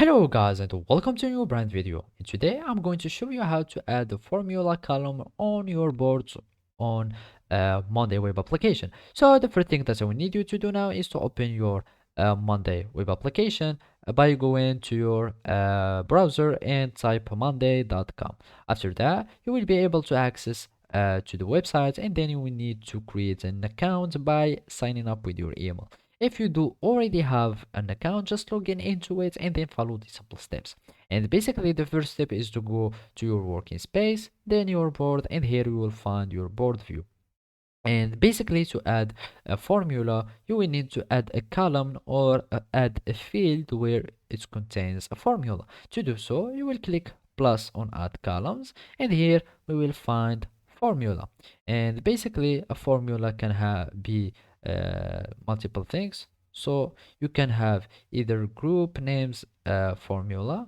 Hello guys and welcome to a new brand video. And today I'm going to show you how to add the formula column on your boards on Monday web application. So the first thing that I will need you to do now is to open your Monday web application by going to your browser and type monday.com. After that, you will be able to access to the website, and then you will need to create an account by signing up with your email. If you do already have an account, just log in into it and then follow the simple steps. And basically the first step is to go to your working space, then your board, and here you will find your board view. And basically to add a formula, you will need to add a column or add a field where it contains a formula. To do so, you will click plus on add columns, and here we will find formula. And basically a formula can be multiple things. So you can have either group names formula,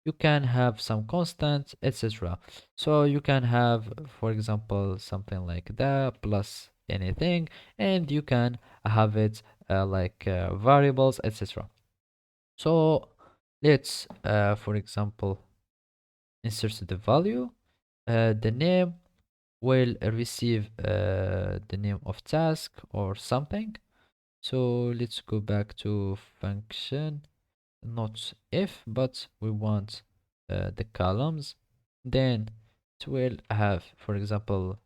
you can have some constants, etc. So you can have, for example, something like that plus anything, and you can have it like variables, etc. So let's for example insert the value. The name will receive the name of task or something. So let's go back to function, not if, but we want the columns. Then it will have, for example,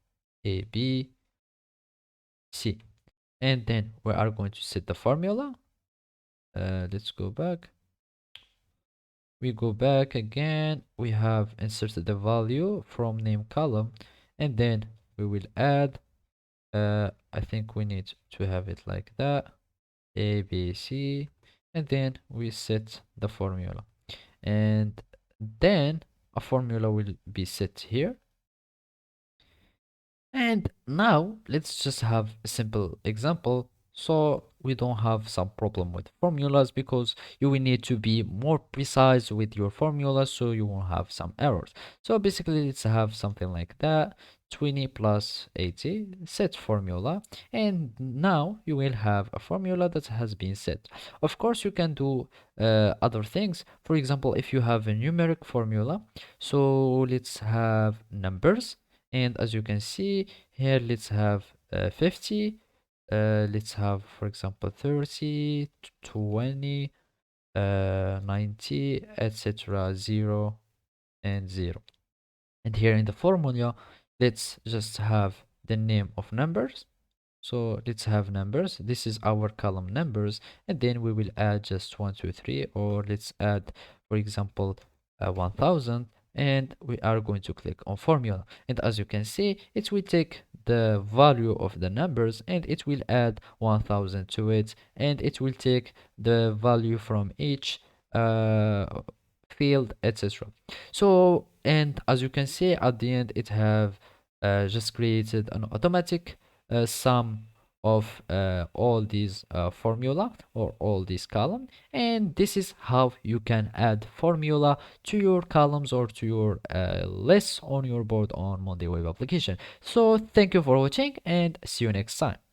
A, B, C. And then we are going to set the formula. Let's go back. We go back again. We have inserted the value from name column, and then we will add. I think we need to have it like that. A, B, C, and then we set the formula. And then a formula will be set here. And now let's just have a simple example so we don't have some problem with formulas, because you will need to be more precise with your formulas so you won't have some errors. So basically let's have something like that, 20 plus 80 set formula, and now you will have a formula that has been set. Of course you can do other things. For example, if you have a numeric formula, so let's have numbers, and as you can see here, let's have 50, let's have, for example, 30, 20, 90, etc., 0 and 0. And here in the formula, let's just have the name of numbers. So let's have numbers. This is our column numbers, and then we will add just 1, 2, 3, or let's add, for example, 1000, and we are going to click on formula. And as you can see, it will take the value of the numbers and it will add 1000 to it, and it will take the value from each field, etc. So, and as you can see at the end, it have just created an automatic sum of all these formula or all these column, and this is how you can add formula to your columns or to your lists on your board on Monday web application. So thank you for watching and see you next time.